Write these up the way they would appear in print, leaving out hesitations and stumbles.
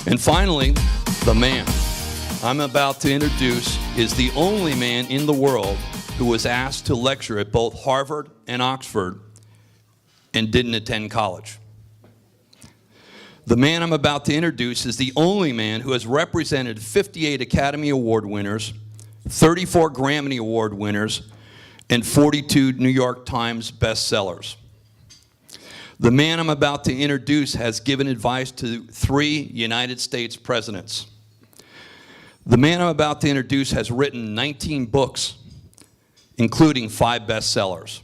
And finally, the man I'm about to introduce is the only man in the world who was asked to lecture at both Harvard and Oxford and didn't attend college. The man I'm about to introduce is the only man who has represented 58 Academy Award winners, 34 Grammy Award winners, and 42 New York Times bestsellers. The man I'm about to introduce has given advice to 3 United States presidents. The man I'm about to introduce has written 19 books, including 5 bestsellers.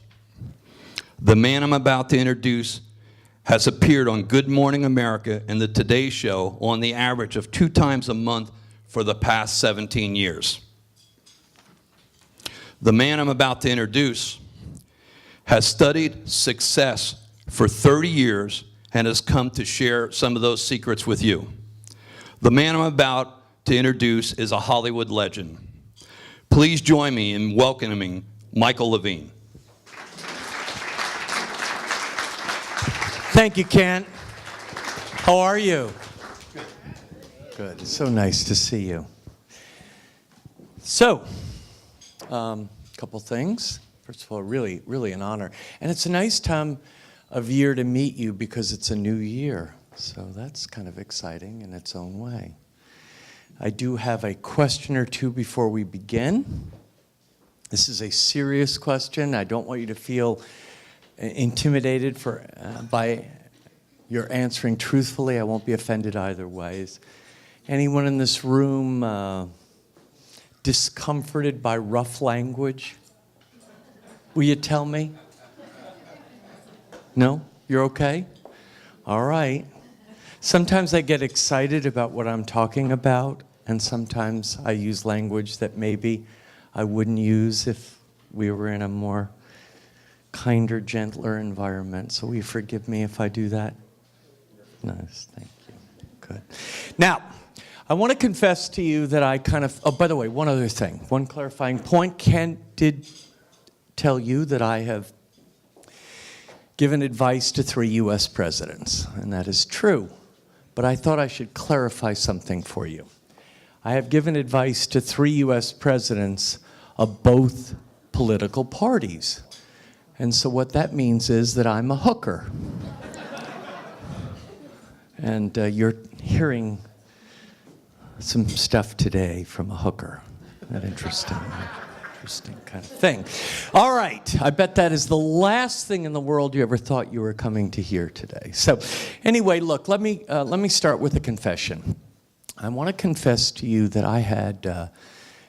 The man I'm about to introduce has appeared on Good Morning America and the Today Show on the average of 2 times a month for the past 17 years. The man I'm about to introduce has studied success for 30 years and has come to share some of those secrets with you. The man I'm about to introduce is a Hollywood legend. Please join me in welcoming Michael Levine. Thank you, Kent. How are you? Good. It's so nice to see you. So, couple things. First of all, really, really an honor. And it's a nice time of year to meet you because it's a new year. So that's kind of exciting in its own way. I do have a question or two before we begin. This is a serious question. I don't want you to feel intimidated by your answering truthfully. I won't be offended either way. Is anyone in this room discomforted by rough language? Will you tell me? No? You're okay? All right. Sometimes I get excited about what I'm talking about, and sometimes I use language that maybe I wouldn't use if we were in a more kinder, gentler environment. So will you forgive me if I do that? Nice, thank you. Good. Now, I want to confess to you that I kind of, oh, by the way, one other thing, one clarifying point. Ken did tell you that I have given advice to 3 U.S. presidents, and that is true. But I thought I should clarify something for you. I have given advice to 3 U.S. presidents of both political parties. And so what that means is that I'm a hooker. And you're hearing some stuff today from a hooker. Isn't that interesting? Interesting kind of thing. All right. I bet that is the last thing in the world you ever thought you were coming to hear today. So anyway, look, let me start with a confession. I want to confess to you that I had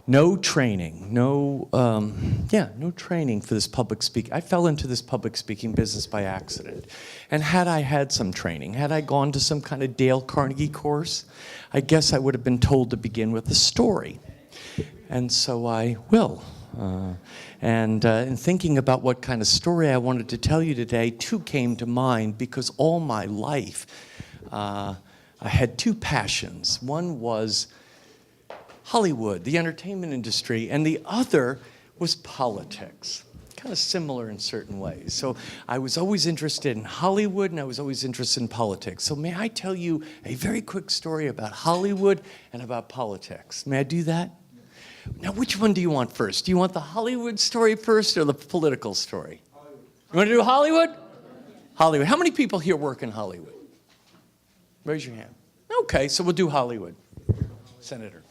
no training, no training for this public speaking. I fell into this public speaking business by accident. And had I had some training, had I gone to some kind of Dale Carnegie course, I guess I would have been told to begin with a story. And so I will. In thinking about what kind of story I wanted to tell you today, 2 came to mind because all my life I had 2 passions. One was Hollywood, the entertainment industry, and the other was politics. Kind of similar in certain ways. So I was always interested in Hollywood, and I was always interested in politics. So may I tell you a very quick story about Hollywood and about politics? May I do that? Now, which one do you want first? Do you want the Hollywood story first or the political story? Hollywood. You want to do Hollywood? Hollywood. How many people here work in Hollywood? Raise your hand. Okay, so we'll do Hollywood. Senator.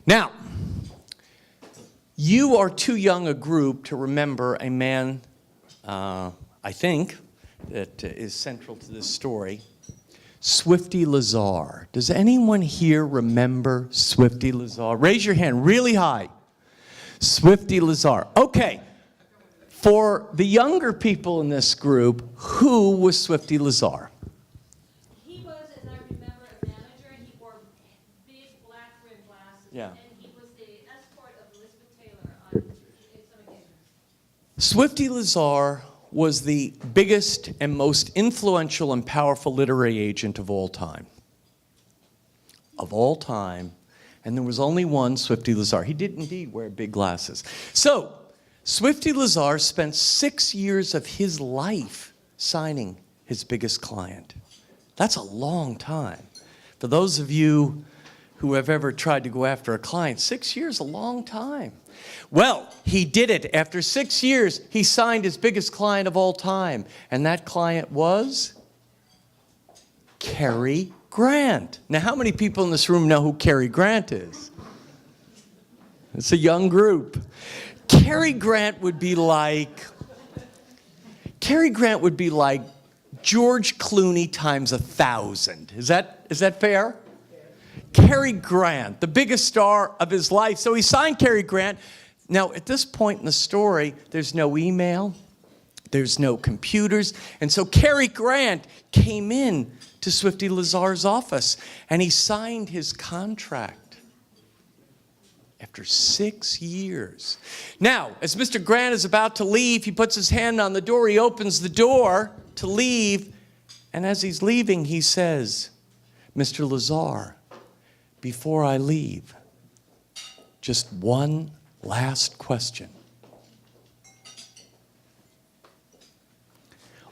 Now, you are too young a group to remember a man, I think, that is central to this story, Swifty Lazar. Does anyone here remember Swifty Lazar? Raise your hand really high. Swifty Lazar. Okay. For the younger people in this group, who was Swifty Lazar? He was, as I remember, a manager, and he wore big black rimmed glasses. Yeah. And he was the escort of Elizabeth Taylor on some occasions. Swifty Lazar was the biggest and most influential and powerful literary agent of all time. Of all time. And there was only one Swifty Lazar. He did indeed wear big glasses. So, Swifty Lazar spent 6 years of his life signing his biggest client. That's a long time. For those of you who have ever tried to go after a client, 6 years, a long time. Well, he did it. After 6 years, he signed his biggest client of all time. And that client was Cary Grant. Now, how many people in this room know who Cary Grant is? It's a young group. Cary Grant would be like George Clooney times 1,000. Is that fair? Cary Grant, the biggest star of his life. So he signed Cary Grant. Now, at this point in the story, there's no email, there's no computers, and so Cary Grant came in to Swifty Lazar's office, and he signed his contract after 6 years. Now, as Mr. Grant is about to leave, he puts his hand on the door, he opens the door to leave, and as he's leaving, he says, "Mr. Lazar, before I leave, just one last question.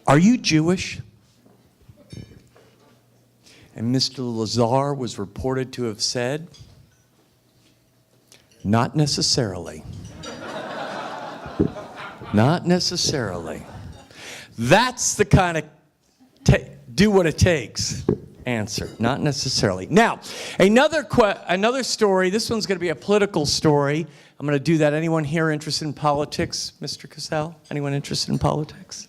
Are you Jewish?" And Mr. Lazar was reported to have said, "Not necessarily." Not necessarily. That's the kind of do what it takes answer. Not necessarily. Now, another story. This one's going to be a political story. I'm going to do that. Anyone here interested in politics, Mr. Cassell? Anyone interested in politics?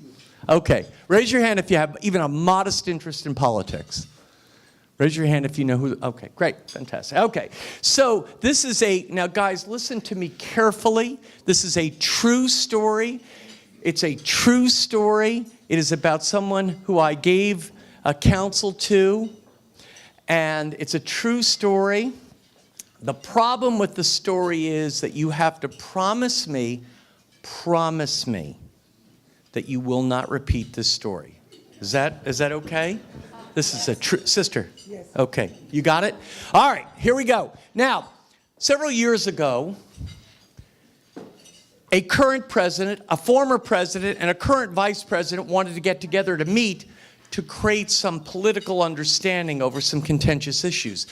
Okay. Raise your hand if you have even a modest interest in politics. Raise your hand if you know who. Okay, great. Fantastic. Okay. So this is now guys, listen to me carefully. This is a true story. It's a true story. It is about someone who I gave a counsel to, and it's a true story. The problem with the story is that you have to promise me that you will not repeat this story. Is that okay? This is a true, sister? Yes. Okay, you got it? All right, here we go. Now, several years ago, a current president, a former president, and a current vice president wanted to get together to meet to create some political understanding over some contentious issues.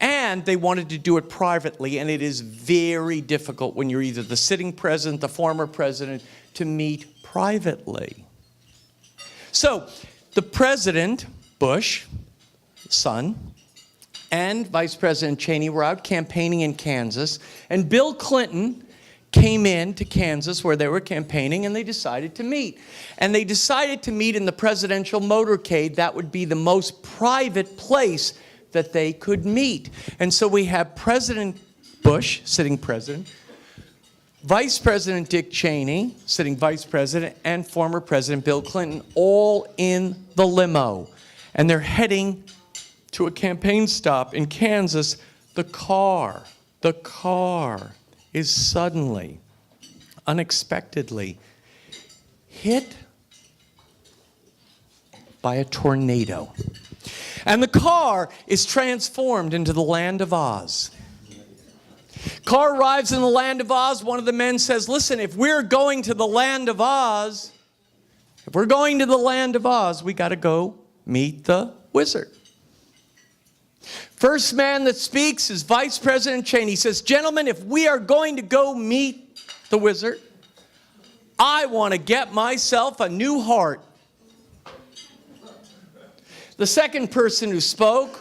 And they wanted to do it privately, and it is very difficult when you're either the sitting president, the former president, to meet privately. So the president, Bush, son, and Vice President Cheney were out campaigning in Kansas, and Bill Clinton came in to Kansas where they were campaigning, and they decided to meet. And they decided to meet in the presidential motorcade. That would be the most private place that they could meet. And so we have President Bush, sitting president, Vice President Dick Cheney, sitting vice president, and former President Bill Clinton, all in the limo. And they're heading to a campaign stop in Kansas. The car is suddenly, unexpectedly hit by a tornado. And the car is transformed into the land of Oz. Car arrives in the land of Oz. One of the men says, "Listen, if we're going to the land of Oz, we got to go meet the wizard." First man that speaks is Vice President Cheney. He says, "Gentlemen, if we are going to go meet the wizard, I want to get myself a new heart." The second person who spoke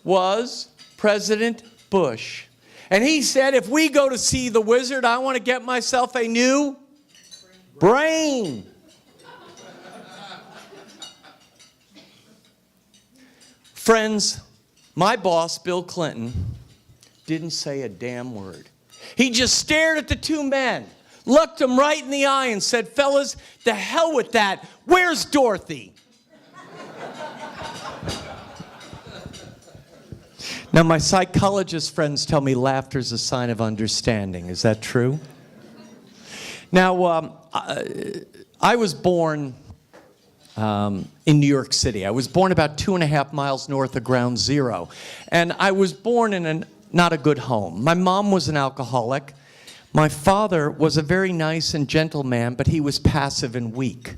was President Bush. And he said, "If we go to see the wizard, I want to get myself a new brain." Friends, my boss, Bill Clinton, didn't say a damn word. He just stared at the two men, looked them right in the eye and said, "Fellas, the hell with that. Where's Dorothy?" Now, my psychologist friends tell me laughter's a sign of understanding. Is that true? Now, I was born in New York City. I was born about 2.5 miles north of Ground Zero. And I was born in not a good home. My mom was an alcoholic. My father was a very nice and gentle man, but he was passive and weak.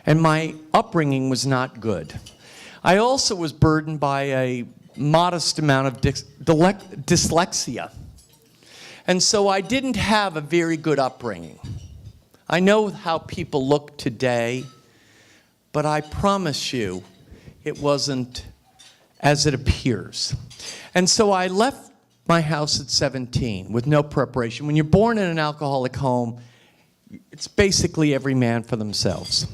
And my upbringing was not good. I also was burdened by a modest amount of dyslexia. And so I didn't have a very good upbringing. I know how people look today, but I promise you it wasn't as it appears. And so I left my house at 17 with no preparation. When you're born in an alcoholic home, it's basically every man for themselves.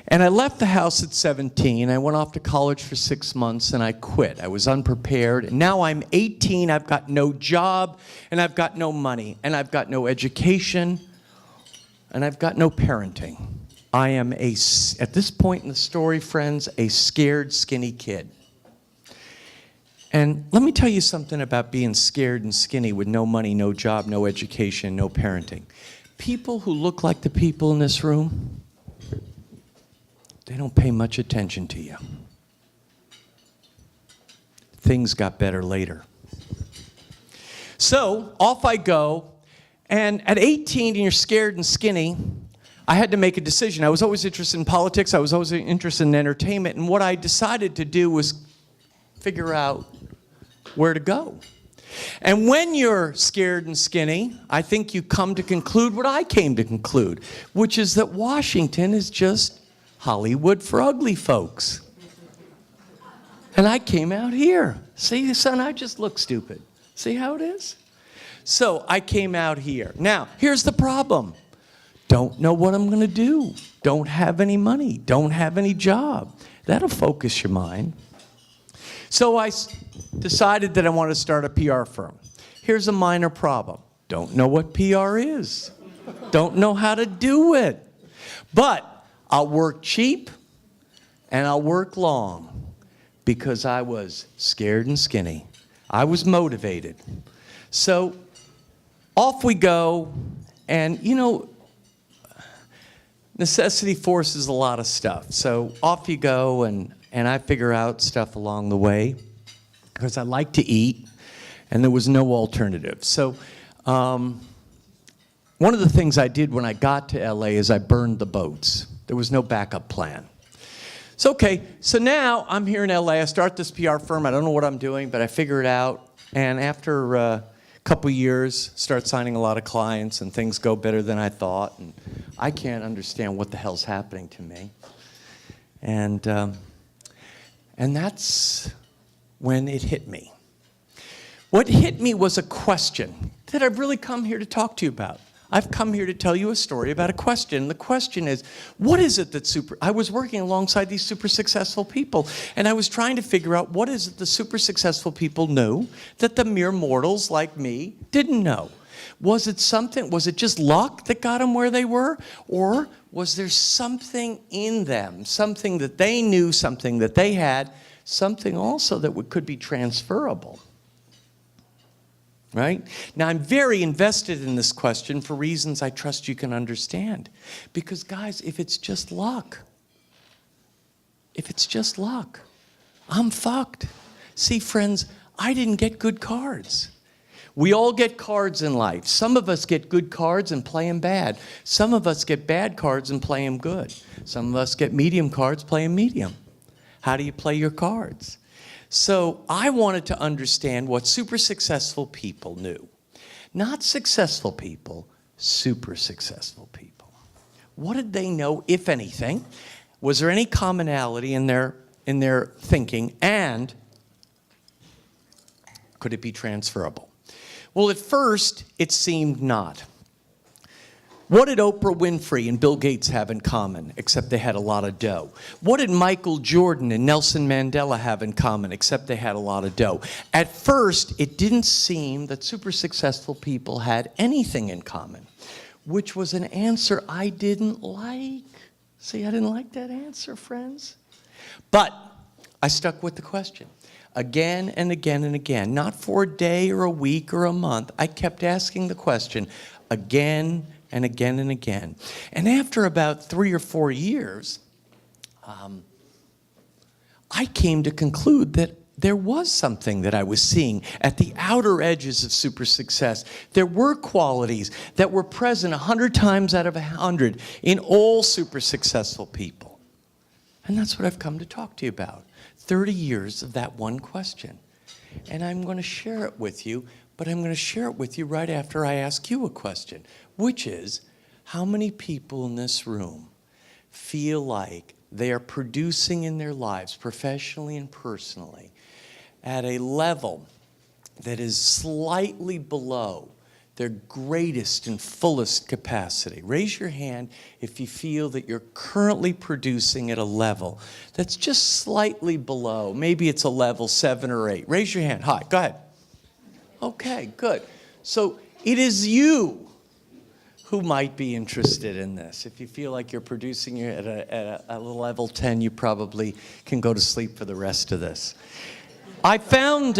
And I left the house at 17. I went off to college for 6 months and I quit. I was unprepared. And now I'm 18. I've got no job and I've got no money and I've got no education and I've got no parenting. I am at this point in the story, friends, a scared, skinny kid. And let me tell you something about being scared and skinny with no money, no job, no education, no parenting. People who look like the people in this room, they don't pay much attention to you. Things got better later. So off I go, and at 18 and you're scared and skinny, I had to make a decision. I was always interested in politics. I was always interested in entertainment. And what I decided to do was figure out where to go. And when you're scared and skinny, I think you come to conclude what I came to conclude, which is that Washington is just Hollywood for ugly folks. And I came out here. See, son, I just look stupid. See how it is? So I came out here. Now, here's the problem. Don't know what I'm going to do. Don't have any money. Don't have any job. That'll focus your mind. So I decided that I wanted to start a PR firm. Here's a minor problem. Don't know what PR is. Don't know how to do it. But I'll work cheap and I'll work long because I was scared and skinny. I was motivated. So off we go. And, you know, necessity forces a lot of stuff. So off you go, and I figure out stuff along the way because I like to eat, and there was no alternative. So one of the things I did when I got to LA is I burned the boats. There was no backup plan. So okay, so now I'm here in LA. I start this PR firm. I don't know what I'm doing, but I figure it out. And after a couple years, start signing a lot of clients, and things go better than I thought. And I can't understand what the hell's happening to me. And that's when it hit me. What hit me was a question that I've really come here to talk to you about. I've come here to tell you a story about a question. The question is, what is it that I was working alongside these super successful people, and I was trying to figure out what is it the super successful people knew that the mere mortals like me didn't know. Was it something, was it just luck that got them where they were? Or was there something in them, something that they knew, something that they had, something also that could be transferable? Right? Now, I'm very invested in this question for reasons I trust you can understand. Because, guys, if it's just luck, I'm fucked. See, friends, I didn't get good cards. We all get cards in life. Some of us get good cards and play them bad. Some of us get bad cards and play them good. Some of us get medium cards, play them medium. How do you play your cards? So I wanted to understand what super successful people knew. Not successful people, super successful people. What did they know, if anything? Was there any commonality in their thinking, and could it be transferable? Well, at first, it seemed not. What did Oprah Winfrey and Bill Gates have in common, except they had a lot of dough? What did Michael Jordan and Nelson Mandela have in common, except they had a lot of dough? At first, it didn't seem that super successful people had anything in common, which was an answer I didn't like. See, I didn't like that answer, friends. But I stuck with the question. Again and again and again, not for a day or a week or a month. I kept asking the question again and again and again. And after about 3 or 4 years, I came to conclude that there was something that I was seeing at the outer edges of super success. There were qualities that were present 100 times out of 100 in all super successful people. And that's what I've come to talk to you about. 30 years of that one question. And I'm going to share it with you, but I'm going to share it with you right after I ask you a question, which is, how many people in this room feel like they are producing in their lives, professionally and personally, at a level that is slightly below their greatest and fullest capacity? Raise your hand if you feel that you're currently producing at a level that's just slightly below. Maybe it's a level 7 or 8. Raise your hand. Hi, go ahead. Okay, good. So it is you who might be interested in this. If you feel like you're producing at a level 10, you probably can go to sleep for the rest of this. I found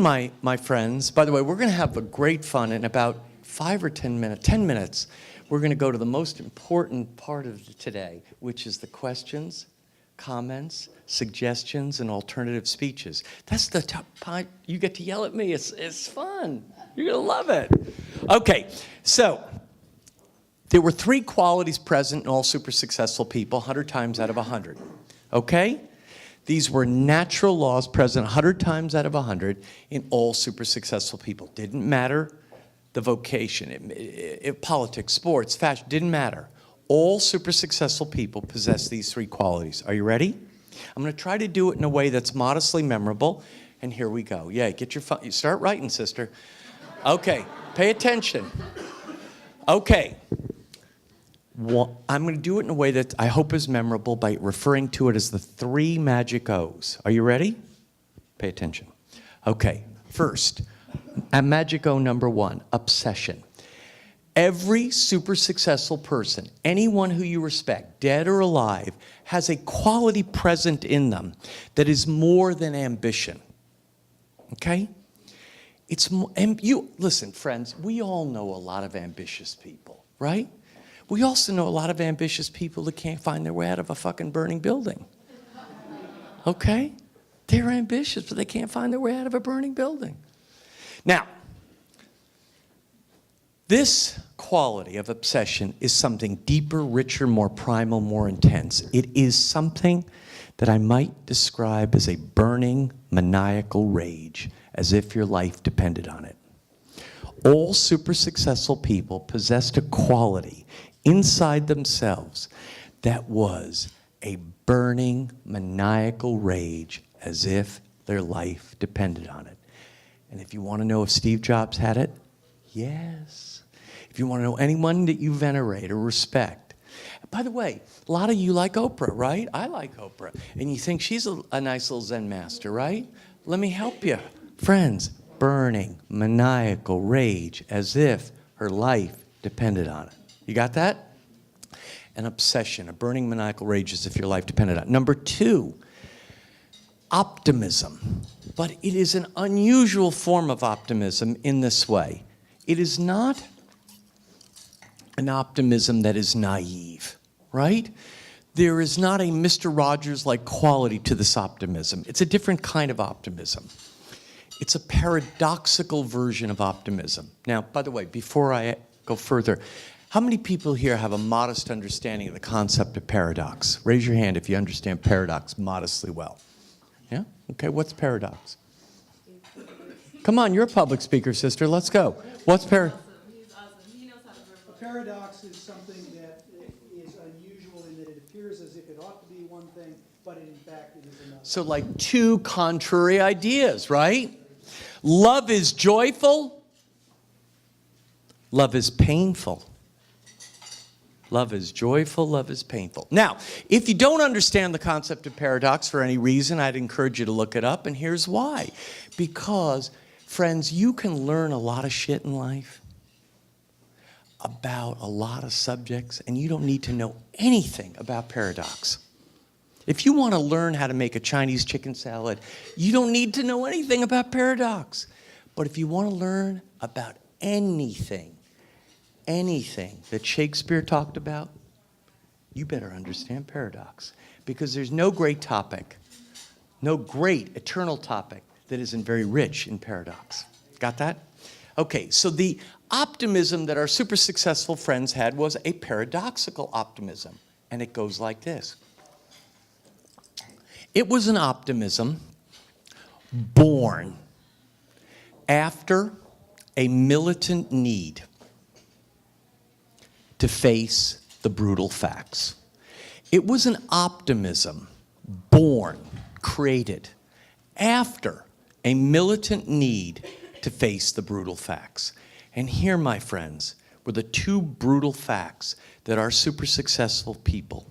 my friends, by the way, we're going to have a great fun in about 5 or 10 minutes. 10 minutes, we're going to go to the most important part of today, which is the questions, comments, suggestions, and alternative speeches. That's the top part. You get to yell at me. It's fun. You're going to love it. Okay, so there were 3 qualities present in all super successful people, 100 times out of 100. Okay? These were natural laws present 100 times out of 100 in all super successful people. Didn't matter the vocation, politics, sports, fashion, didn't matter. All super successful people possess these 3 qualities. Are you ready? I'm going to try to do it in a way that's modestly memorable, and here we go. Yeah, get your phone. You start writing, sister. Okay, pay attention. Okay. I'm going to do it in a way that I hope is memorable by referring to it as the 3 magic O's. Are you ready? Pay attention. Okay, first, at magic O number 1, obsession. Every super successful person, anyone who you respect, dead or alive, has a quality present in them that is more than ambition. Okay? It's more, and you listen, friends, we all know a lot of ambitious people, right? We also know a lot of ambitious people that can't find their way out of a fucking burning building. Okay? They're ambitious, but they can't find their way out of a burning building. Now, this quality of obsession is something deeper, richer, more primal, more intense. It is something that I might describe as a burning, maniacal rage, as if your life depended on it. All super successful people possessed a quality inside themselves that was a burning, maniacal rage, as if their life depended on it. And if you want to know if Steve Jobs had it, yes. If you want to know anyone that you venerate or respect. By the way, a lot of you like Oprah, right? I like Oprah. And you think she's a nice little Zen master, right? Let me help you. Friends, burning, maniacal rage, as if her life depended on it. You got that? An obsession, a burning, maniacal rage, as if your life depended on it. Number 2, optimism. But it is an unusual form of optimism in this way. It is not an optimism that is naive, right? There is not a Mr. Rogers-like quality to this optimism. It's a different kind of optimism. It's a paradoxical version of optimism. Now, by the way, before I go further, how many people here have a modest understanding of the concept of paradox? Raise your hand if you understand paradox modestly well. Yeah? Okay, what's paradox? Come on, you're a public speaker, sister. Let's go. What's paradox? He's awesome. He knows how to verbalize. A paradox is something that is unusual in that it appears as if it ought to be one thing, but in fact it is another. So like 2 contrary ideas, right? Love is joyful. Love is painful. Love is joyful, love is painful. Now, if you don't understand the concept of paradox for any reason, I'd encourage you to look it up, and here's why. Because, friends, you can learn a lot of shit in life about a lot of subjects, and you don't need to know anything about paradox. If you want to learn how to make a Chinese chicken salad, you don't need to know anything about paradox. But if you want to learn about anything that Shakespeare talked about, you better understand paradox. Because there's no great topic, no great eternal topic that isn't very rich in paradox. Got that? Okay, so the optimism that our super successful friends had was a paradoxical optimism. and it goes like this. It was an optimism born after a militant need to face the brutal facts. It was an optimism born, created, after a militant need to face the brutal facts. And here, my friends, were the two brutal facts that our super successful people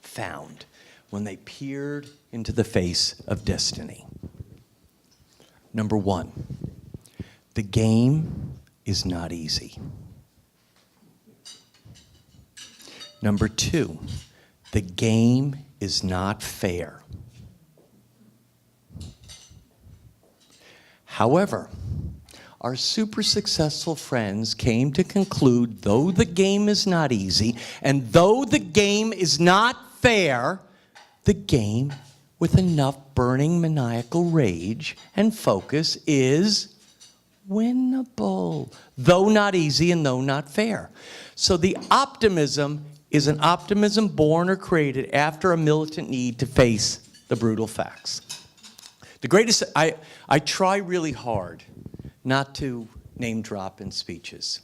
found when they peered into the face of destiny. Number one, the game is not easy. Number two, the game is not fair. However, our super successful friends came to conclude, though the game is not easy, and though the game is not fair, the game with enough burning maniacal rage and focus is winnable, though not easy and though not fair. So the optimism is an optimism born or created after a militant need to face the brutal facts. The greatest, I try really hard not to name drop in speeches.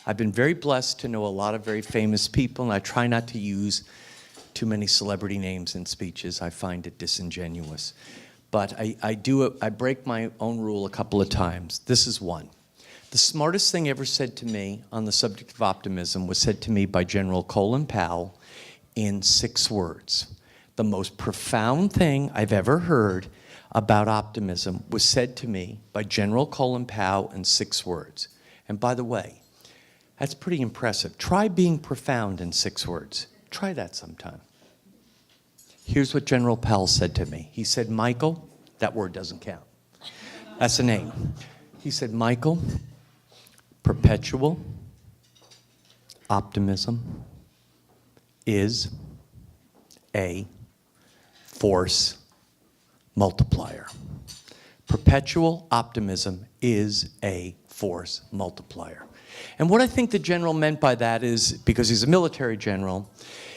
I've been very blessed to know a lot of very famous people, and I try not to use too many celebrity names in speeches. I find it disingenuous. But I break my own rule a couple of times. This is one. The smartest thing ever said to me on the subject of optimism was said to me by General Colin Powell in 6 words. The most profound thing I've ever heard about optimism was said to me by General Colin Powell in 6 words. And by the way, that's pretty impressive. Try being profound in 6 words. Try that sometime. Here's what General Powell said to me. He said, Michael, that word doesn't count. That's a name. He said, Michael, perpetual optimism is a force multiplier. Perpetual optimism is a force multiplier. And what I think the general meant by that is, because he's a military general,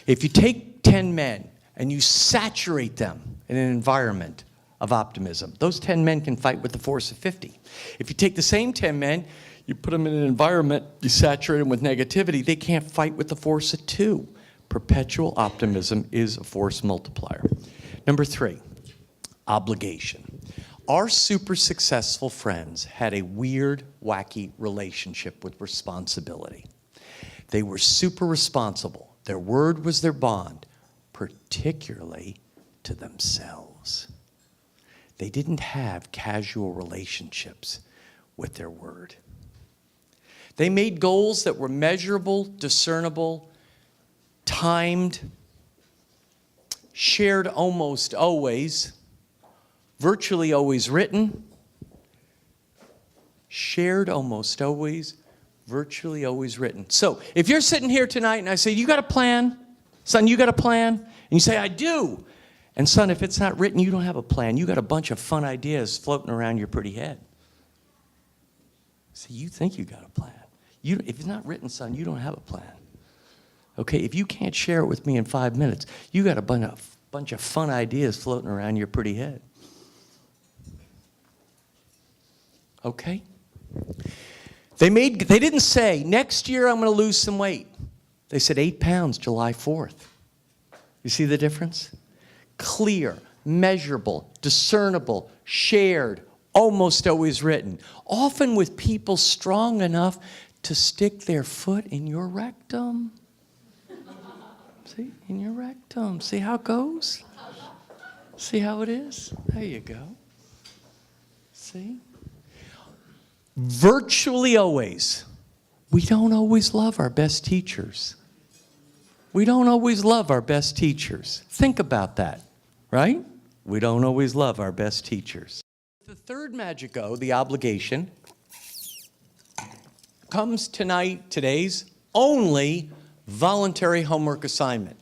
if you take 10 men and you saturate them in an environment of optimism, those 10 men can fight with the force of 50. If you take the same 10 men, you put them in an environment, you saturate them with negativity, they can't fight with the force of 2. Perpetual optimism is a force multiplier. Number 3, obligation. Our super successful friends had a weird, wacky relationship with responsibility. They were super responsible. Their word was their bond, particularly to themselves. They didn't have casual relationships with their word. They made goals that were measurable, discernible, timed, shared almost always, virtually always written, shared almost always, virtually always written. So if you're sitting here tonight and I say, you got a plan? Son, you got a plan? And you say, I do. And son, if it's not written, you don't have a plan. You got a bunch of fun ideas floating around your pretty head. See, you think you got a plan. If it's not written, son, you don't have a plan. Okay, if you can't share it with me in 5 minutes, you got a bunch of fun ideas floating around your pretty head. Okay? They didn't say, next year I'm going to lose some weight. They said 8 pounds July 4th. You see the difference? Clear, measurable, discernible, shared, almost always written. Often with people strong enough to stick their foot in your rectum. See, in your rectum. See how it goes? See how it is? There you go. See? Virtually always. We don't always love our best teachers. We don't always love our best teachers. Think about that, right? We don't always love our best teachers. The third magic O, the obligation, comes today's only voluntary homework assignment,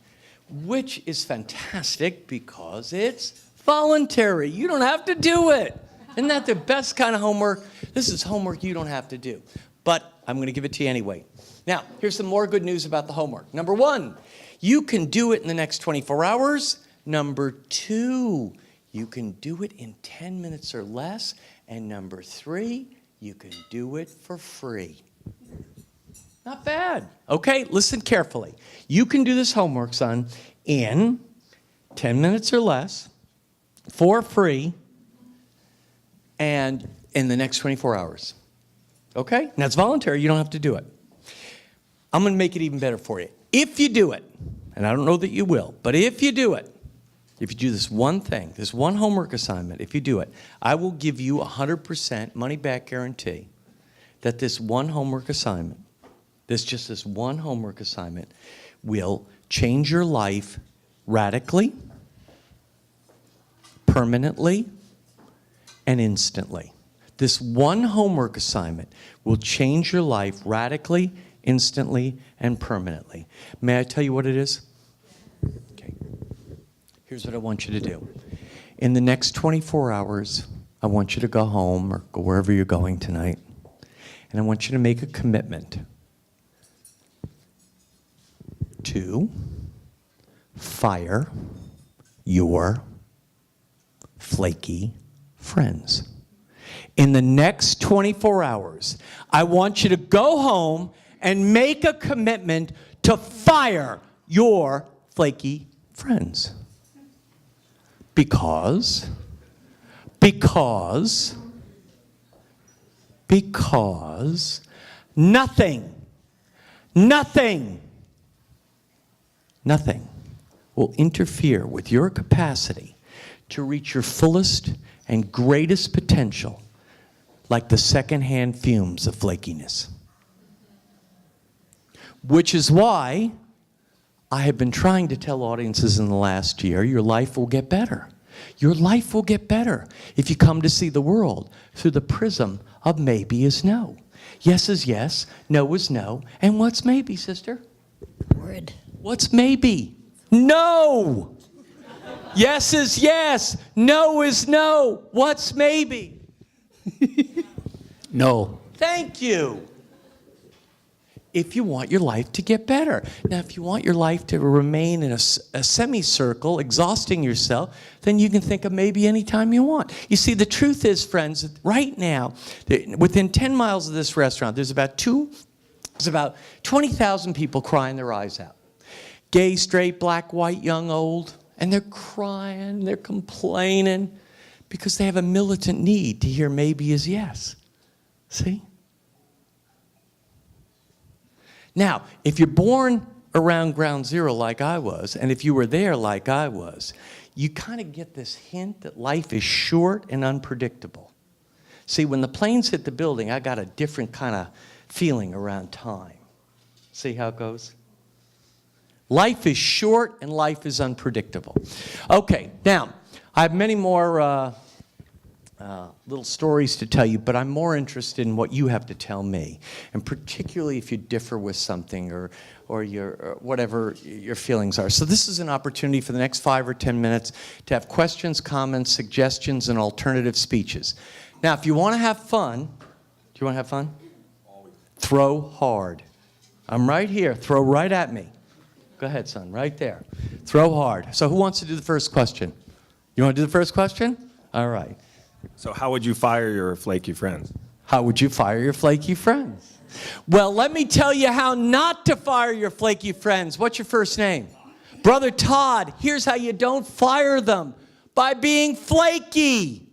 which is fantastic because it's voluntary. You don't have to do it. Isn't that the best kind of homework? This is homework you don't have to do. But I'm going to give it to you anyway. Now, here's some more good news about the homework. Number 1, you can do it in the next 24 hours. Number 2, you can do it in 10 minutes or less. And number 3, you can do it for free. Not bad. Okay, listen carefully. You can do this homework, son, in 10 minutes or less, for free, and in the next 24 hours. Okay? Now, it's voluntary. You don't have to do it. I'm going to make it even better for you. If you do it, and I don't know that you will, but if you do it, if you do this one thing, this one homework assignment, if you do it, I will give you 100% money-back guarantee that this one homework assignment, this one homework assignment will change your life radically, permanently, and instantly. This one homework assignment will change your life radically, instantly, and permanently. May I tell you what it is? Okay. Here's what I want you to do. In the next 24 hours, I want you to go home or go wherever you're going tonight, and I want you to make a commitment to fire your flaky friends. In the next 24 hours, I want you to go home and make a commitment to fire your flaky friends. Because nothing will interfere with your capacity to reach your fullest and greatest potential like the secondhand fumes of flakiness. Which is why I have been trying to tell audiences in the last year, your life will get better. Your life will get better if you come to see the world through the prism of maybe is no. Yes is yes, no is no, and what's maybe, sister? Word. What's maybe? No! Yes is yes, no is no. What's maybe? No. Thank you. If you want your life to get better. Now, if you want your life to remain in a semicircle, exhausting yourself, then you can think of maybe any time you want. You see, the truth is, friends, that right now, within 10 miles of this restaurant, there's about 20,000 people crying their eyes out. Gay, straight, black, white, young, old. And they're crying, they're complaining, because they have a militant need to hear maybe is yes. See? Now, if you're born around ground zero like I was, and if you were there like I was, you kind of get this hint that life is short and unpredictable. See, when the planes hit the building, I got a different kind of feeling around time. See how it goes? Life is short and life is unpredictable. Okay, now, I have many more little stories to tell you, but I'm more interested in what you have to tell me, and particularly if you differ with something or whatever your feelings are. So this is an opportunity for the next 5 or 10 minutes to have questions, comments, suggestions, and alternative speeches. Now, if you want to have fun, do you want to have fun? Always. Throw hard. I'm right here. Throw right at me. Go ahead, son, right there. Throw hard. So who wants to do the first question? You want to do the first question? All right. So how would you fire your flaky friends? How would you fire your flaky friends? Well, let me tell you how not to fire your flaky friends. What's your first name? Brother Todd. Here's how you don't fire them. By being flaky.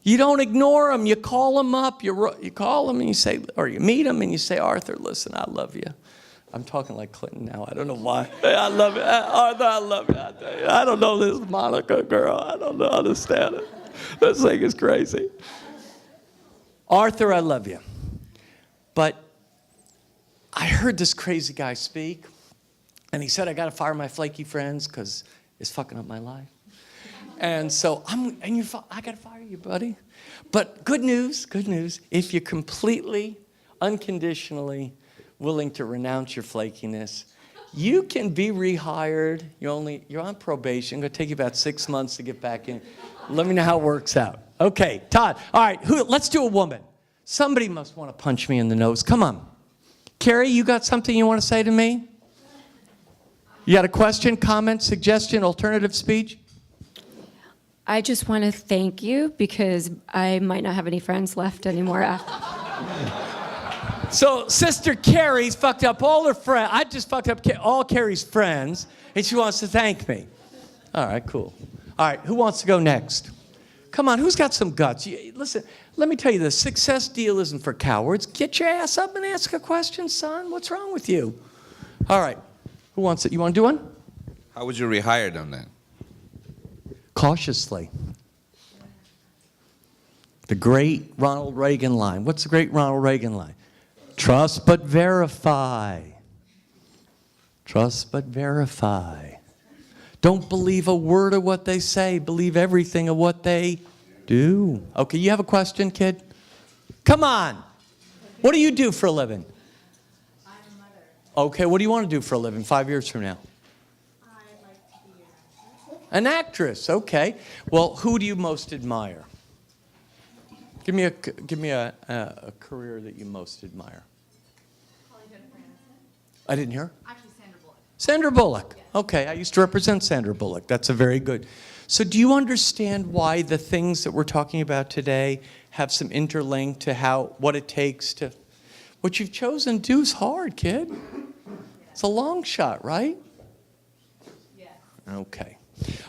You don't ignore them. You call them up. You call them and you say, or you meet them and you say, Arthur, listen, I love you. I'm talking like Clinton now. I don't know why. I love it. Arthur, I love you. I don't know this Monica girl. I don't understand it. This thing is crazy. Arthur, I love you. But I heard this crazy guy speak, and he said, I got to fire my flaky friends because it's fucking up my life. And so I got to fire you, buddy. But good news, if you're completely, unconditionally willing to renounce your flakiness, you can be rehired. You're on probation. It's going to take you about 6 months to get back in. Let me know how it works out. Okay, Todd. All right, let's do a woman. Somebody must want to punch me in the nose. Come on. Carrie, you got something you want to say to me? You got a question, comment, suggestion, alternative speech? I just want to thank you because I might not have any friends left anymore after. So Sister Carrie's fucked up all her friends. I just fucked up all Carrie's friends, and she wants to thank me. All right, cool. All right, who wants to go next? Come on, who's got some guts? Listen, let me tell you this. Success deal isn't for cowards. Get your ass up and ask a question, son. What's wrong with you? All right, who wants it? You want to do one? How would you rehire them then? Cautiously. The great Ronald Reagan line. What's the great Ronald Reagan line? Trust but verify. Trust but verify. Don't believe a word of what they say. Believe everything of what they do. Okay, you have a question, kid? Come on. What do you do for a living? I'm a mother. Okay, what do you want to do for a living 5 years from now? I'd like to be An actress, okay. Well, who do you most admire? Give me a career that you most admire. I didn't hear. Actually, Sandra Bullock. Sandra Bullock. Okay, I used to represent Sandra Bullock. That's a very good. So do you understand why the things that we're talking about today have some interlink to what it takes to, what you've chosen to do is hard, kid. It's a long shot, right? Yes. Okay.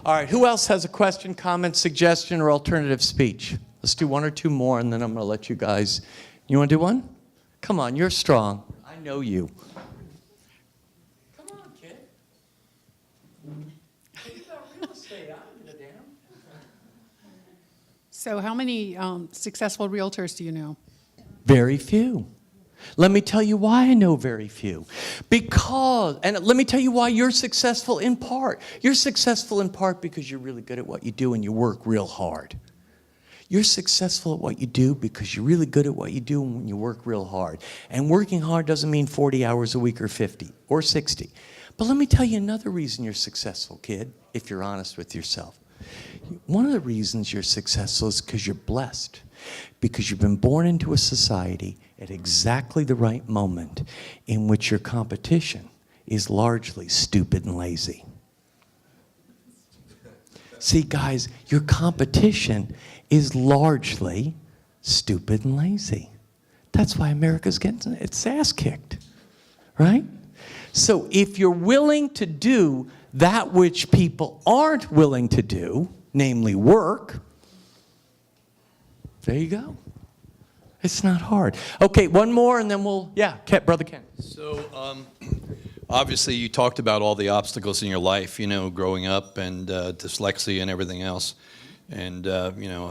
All right, who else has a question, comment, suggestion, or alternative speech? Let's do one or two more, and then I'm going to let you guys. You want to do one? Come on, you're strong. I know you. Come on, kid. You got real estate. I give a damn. So how many successful realtors do you know? Very few. Let me tell you why I know very few. And let me tell you why you're successful in part. You're successful in part because you're really good at what you do and you work real hard. You're successful at what you do because you're really good at what you do and you work real hard. And working hard doesn't mean 40 hours a week or 50 or 60. But let me tell you another reason you're successful, kid, if you're honest with yourself. One of the reasons you're successful is because you're blessed. Because you've been born into a society at exactly the right moment in which your competition is largely stupid and lazy. See, guys, your competition is largely stupid and lazy. That's why America's getting its ass kicked, right? So if you're willing to do that which people aren't willing to do, namely work, there you go. It's not hard. Okay, one more and then Brother Ken. So, obviously, you talked about all the obstacles in your life, growing up and dyslexia and everything else. And,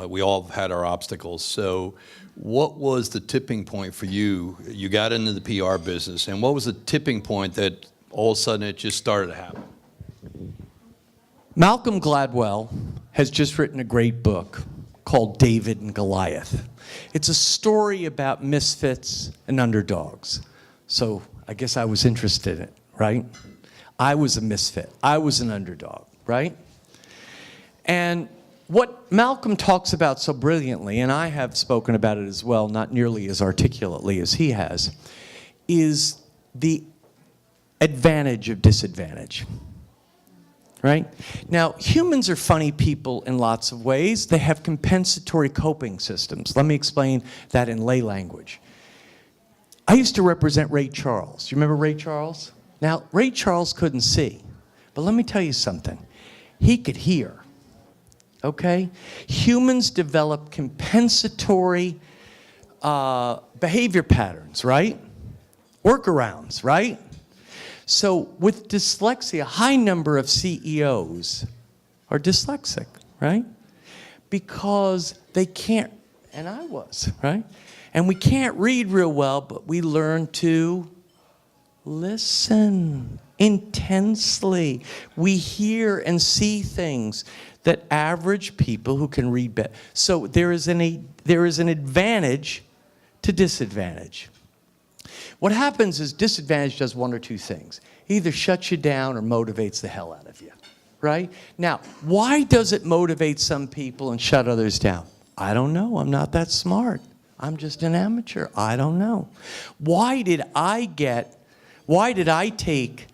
we all have had our obstacles. So what was the tipping point for you? You got into the PR business, and what was the tipping point that all of a sudden it just started to happen? Malcolm Gladwell has just written a great book called David and Goliath. It's a story about misfits and underdogs. So I guess I was interested in it, right? I was a misfit. I was an underdog, right? And what Malcolm talks about so brilliantly, and I have spoken about it as well, not nearly as articulately as he has, is the advantage of disadvantage. Right? Now, humans are funny people in lots of ways. They have compensatory coping systems. Let me explain that in lay language. I used to represent Ray Charles. Do you remember Ray Charles? Now, Ray Charles couldn't see. But let me tell you something. He could hear. Okay? Humans develop compensatory behavior patterns, right? Workarounds, right? So with dyslexia, a high number of CEOs are dyslexic, right? Because they can't, and I was, right? And we can't read real well, but we learn to listen intensely. We hear and see things that average people who can read better. So there is an advantage to disadvantage. What happens is disadvantage does one or two things. It either shuts you down or motivates the hell out of you, right? Now, why does it motivate some people and shut others down? I don't know. I'm not that smart. I'm just an amateur. I don't know. Why did I take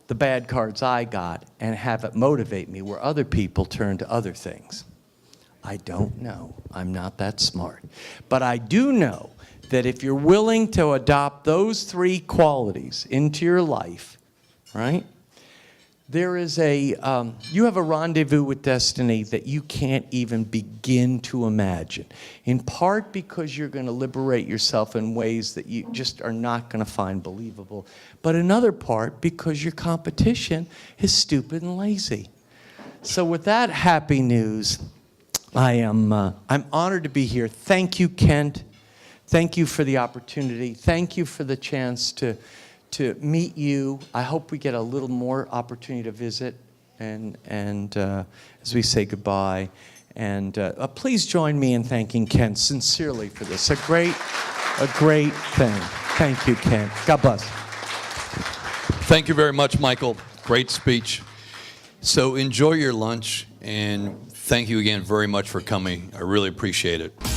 the bad cards I got and have it motivate me where other people turn to other things? I don't know. I'm not that smart. But I do know that if you're willing to adopt those 3 qualities into your life, right? There is you have a rendezvous with destiny that you can't even begin to imagine. In part because you're going to liberate yourself in ways that you just are not going to find believable. But another part because your competition is stupid and lazy. So with that happy news, I'm honored to be here. Thank you, Kent. Thank you for the opportunity. Thank you for the chance to meet you. I hope we get a little more opportunity to visit and as we say goodbye. And please join me in thanking Kent sincerely for this. A great thing. Thank you, Kent. God bless. Thank you very much, Michael. Great speech. So enjoy your lunch, and thank you again very much for coming. I really appreciate it.